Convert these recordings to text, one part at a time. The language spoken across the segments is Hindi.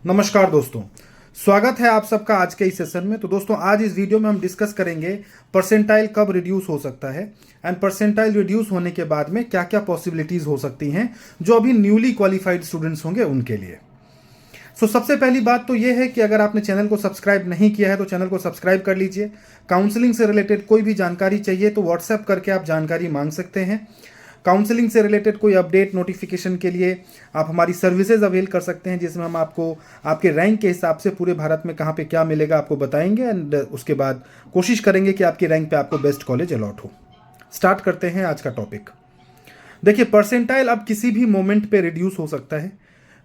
नमस्कार दोस्तों, स्वागत है आप सबका आज के इस सेशन में। तो दोस्तों, आज इस वीडियो में हम डिस्कस करेंगे परसेंटाइल कब रिड्यूस हो सकता है एंड परसेंटाइल रिड्यूस होने के बाद में क्या क्या पॉसिबिलिटीज हो सकती हैं जो अभी न्यूली क्वालिफाइड स्टूडेंट्स होंगे उनके लिए। सबसे पहली बात तो ये है कि अगर आपने चैनल को सब्सक्राइब नहीं किया है तो चैनल को सब्सक्राइब कर लीजिए। काउंसलिंग से रिलेटेड कोई भी जानकारी चाहिए तो व्हाट्सएप करके आप जानकारी मांग सकते हैं। काउंसलिंग से रिलेटेड कोई अपडेट नोटिफिकेशन के लिए आप हमारी सर्विसेज अवेल कर सकते हैं, जिसमें हम आपको आपके रैंक के हिसाब से पूरे भारत में कहाँ पे क्या मिलेगा आपको बताएंगे एंड उसके बाद कोशिश करेंगे कि आपकी रैंक पे आपको बेस्ट कॉलेज अलॉट हो। स्टार्ट करते हैं आज का टॉपिक। देखिए, परसेंटाइल अब किसी भी मोमेंट पे रिड्यूस हो सकता है।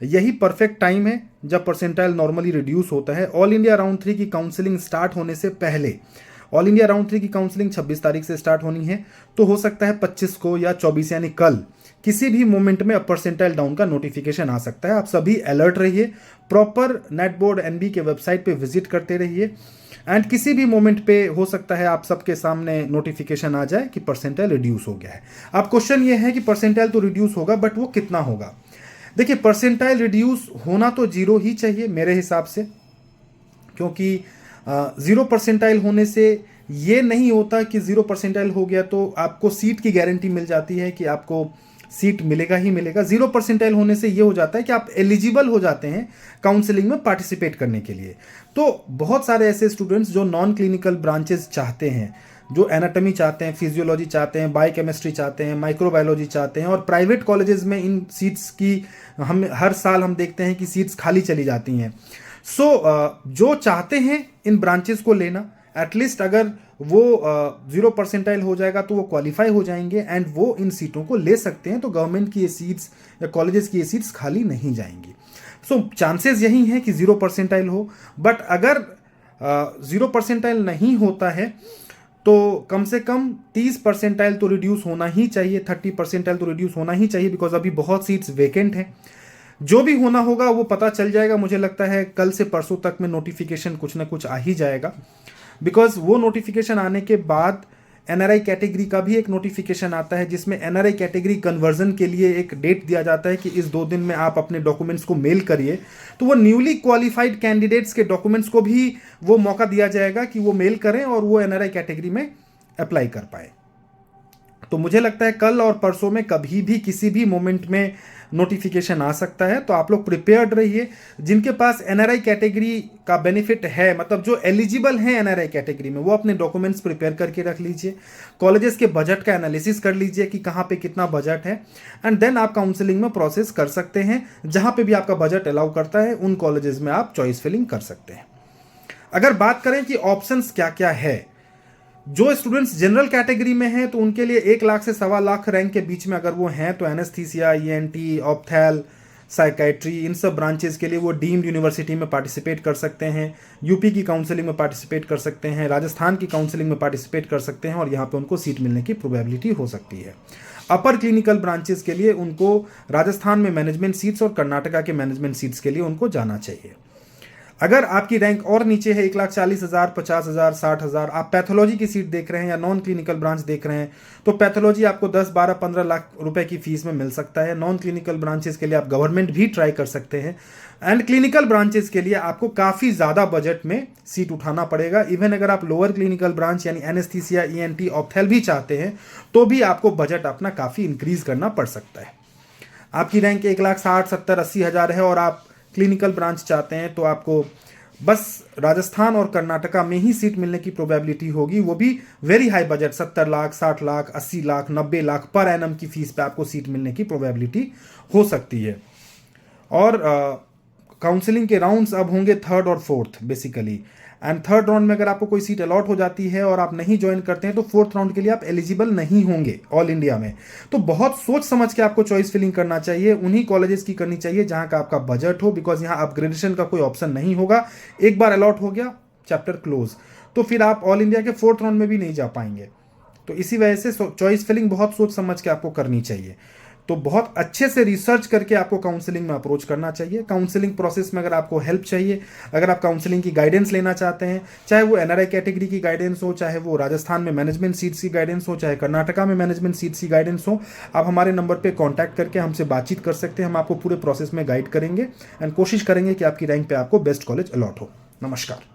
यही परफेक्ट टाइम है जब परसेंटाइल नॉर्मली रिड्यूस होता है। ऑल इंडिया राउंड 3 की काउंसलिंग स्टार्ट होने से पहले, ऑल इंडिया राउंड 3 की काउंसलिंग 26 तारीख से स्टार्ट होनी है, तो हो सकता है 25 को या 24 यानी कल किसी भी मोमेंट में परसेंटाइल डाउन का नोटिफिकेशन आ सकता है। आप सभी अलर्ट रहिए, प्रॉपर नेट बोर्ड एनबी के वेबसाइट पे विजिट करते रहिए एंड किसी भी मोमेंट पे हो सकता है आप सबके सामने नोटिफिकेशन आ जाए कि परसेंटाइल रिड्यूस हो गया है। अब क्वेश्चन ये है कि परसेंटाइल तो रिड्यूस होगा, बट वो कितना होगा। देखिए, परसेंटाइल रिड्यूस होना तो जीरो ही चाहिए मेरे हिसाब से, क्योंकि जीरो परसेंटाइल होने से ये नहीं होता कि जीरो परसेंटाइल हो गया तो आपको सीट की गारंटी मिल जाती है कि आपको सीट मिलेगा ही मिलेगा। जीरो परसेंटाइल होने से ये हो जाता है कि आप एलिजिबल हो जाते हैं काउंसलिंग में पार्टिसिपेट करने के लिए। तो बहुत सारे ऐसे स्टूडेंट्स जो नॉन क्लिनिकल ब्रांचेस चाहते हैं, जो एनाटॉमी चाहते हैं, फिजियोलॉजी चाहते हैं, बायोकेमिस्ट्री चाहते हैं, माइक्रोबायोलॉजी चाहते हैं, और प्राइवेट कॉलेजेस में इन सीट्स की हम हर साल हम देखते हैं कि सीट्स खाली चली जाती हैं। जो चाहते हैं इन ब्रांचेस को लेना, एटलीस्ट अगर वो जीरो परसेंटाइल हो जाएगा तो वो क्वालिफाई हो जाएंगे एंड वो इन सीटों को ले सकते हैं। तो गवर्नमेंट की ये सीट्स या कॉलेजेस की ये सीट्स खाली नहीं जाएंगी। चांसेस यही हैं कि जीरो परसेंटाइल हो, बट अगर जीरो परसेंटाइल नहीं होता है तो कम से कम 30 परसेंटाइल तो रिड्यूस होना ही चाहिए, 30 परसेंटाइल तो रिड्यूस होना ही चाहिए, बिकॉज अभी बहुत सीट्स वेकेंट हैं। जो भी होना होगा वो पता चल जाएगा, मुझे लगता है कल से परसों तक में नोटिफिकेशन कुछ ना कुछ आ ही जाएगा। बिकॉज वो नोटिफिकेशन आने के बाद एनआरआई कैटेगरी का भी एक नोटिफिकेशन आता है, जिसमें एनआरआई कैटेगरी कन्वर्जन के लिए एक डेट दिया जाता है कि इस 2 दिन में आप अपने डॉक्यूमेंट्स को मेल करिए। तो वो न्यूली क्वालिफाइड कैंडिडेट्स के डॉक्यूमेंट्स को भी वो मौका दिया जाएगा कि वो मेल करें और वो एनआरआई कैटेगरी में अप्लाई कर पाए। तो मुझे लगता है कल और परसों में कभी भी किसी भी मोमेंट में नोटिफिकेशन आ सकता है। तो आप लोग प्रिपेयर्ड रहिए। जिनके पास एनआरआई कैटेगरी का बेनिफिट है, मतलब जो एलिजिबल हैं एनआरआई कैटेगरी में, वो अपने डॉक्यूमेंट्स प्रिपेयर करके रख लीजिए। कॉलेजेस के बजट का एनालिसिस कर लीजिए कि कहाँ पे कितना बजट है, एंड देन आप काउंसलिंग में प्रोसेस कर सकते हैं। जहाँ पे भी आपका बजट अलाउ करता है उन कॉलेजेस में आप चॉइस फिलिंग कर सकते हैं। अगर बात करें कि ऑप्शंस क्या क्या है, जो स्टूडेंट्स जनरल कैटेगरी में हैं तो उनके लिए 1 लाख से 1.25 लाख रैंक के बीच में अगर वो हैं तो एनेस्थीसिया, ईएनटी, ऑप्थेल, साइकेट्री, इन सब ब्रांचेस के लिए वो डीम्ड यूनिवर्सिटी में पार्टिसिपेट कर सकते हैं। यूपी की काउंसलिंग में पार्टिसिपेट कर सकते हैं, राजस्थान की काउंसलिंग में पार्टिसिपेट कर सकते हैं और यहाँ पे उनको सीट मिलने की प्रोबेबिलिटी हो सकती है। अपर क्लिनिकल ब्रांचेस के लिए उनको राजस्थान में मैनेजमेंट सीट्स और कर्नाटका के मैनेजमेंट सीट्स के लिए उनको जाना चाहिए। अगर आपकी रैंक और नीचे है, 1,40,000, 50,000, 60,000, आप पैथोलॉजी की सीट देख रहे हैं या नॉन क्लिनिकल ब्रांच देख रहे हैं, तो पैथोलॉजी आपको 10, 12, 15 लाख रुपए की फीस में मिल सकता है। नॉन क्लिनिकल ब्रांचेस के लिए आप गवर्नमेंट भी ट्राई कर सकते हैं, एंड क्लिनिकल ब्रांचेस के लिए आपको काफ़ी ज़्यादा बजट में सीट उठाना पड़ेगा। इवन अगर आप लोअर क्लिनिकल ब्रांच यानी एनेस्थीसिया, ईएनटी, ऑप्थेल भी चाहते हैं तो भी आपको बजट अपना काफ़ी इंक्रीज करना पड़ सकता है। आपकी रैंक 1,60,000, 70,000, 80,000 है और आप क्लिनिकल ब्रांच चाहते हैं तो आपको बस राजस्थान और कर्नाटका में ही सीट मिलने की प्रोबेबिलिटी होगी, वो भी very high budget, 70 lakh, 60 lakh, 80 lakh, 90 lakh per annum की फीस पे आपको सीट मिलने की प्रोबेबिलिटी हो सकती है। और काउंसलिंग के राउंड्स अब होंगे 3rd और 4th basically, and 3rd round में अगर आपको कोई सीट अलॉट हो जाती है और आप नहीं ज्वाइन करते हैं तो 4th राउंड के लिए आप एलिजिबल नहीं होंगे ऑल इंडिया में। तो बहुत सोच समझ के आपको चॉइस फिलिंग करना चाहिए, उन्हीं कॉलेजेस की करनी चाहिए जहां का आपका बजट हो, बिकॉज यहाँ अपग्रेडेशन का कोई ऑप्शन नहीं होगा। एक बार अलॉट हो गया, चैप्टर क्लोज, तो फिर आप ऑल इंडिया के 4th राउंड में भी नहीं जा पाएंगे। तो इसी वजह से चॉइस फिलिंग बहुत सोच समझ के आपको करनी चाहिए। तो बहुत अच्छे से रिसर्च करके आपको काउंसलिंग में अप्रोच करना चाहिए। काउंसलिंग प्रोसेस में अगर आपको हेल्प चाहिए, अगर आप काउंसलिंग की गाइडेंस लेना चाहते हैं, चाहे वो एनआरआई कैटेगरी की गाइडेंस हो, चाहे वो राजस्थान में मैनेजमेंट सीट्स की गाइडेंस हो, चाहे कर्नाटका में मैनेजमेंट सीट्स की गाइडेंस हो, आप हमारे नंबर पर कॉन्टैक्ट करके हमसे बातचीत कर सकते हैं। हम आपको पूरे प्रोसेस में गाइड करेंगे एंड कोशिश करेंगे कि आपकी रैंक पे आपको बेस्ट कॉलेज अलॉट हो। नमस्कार।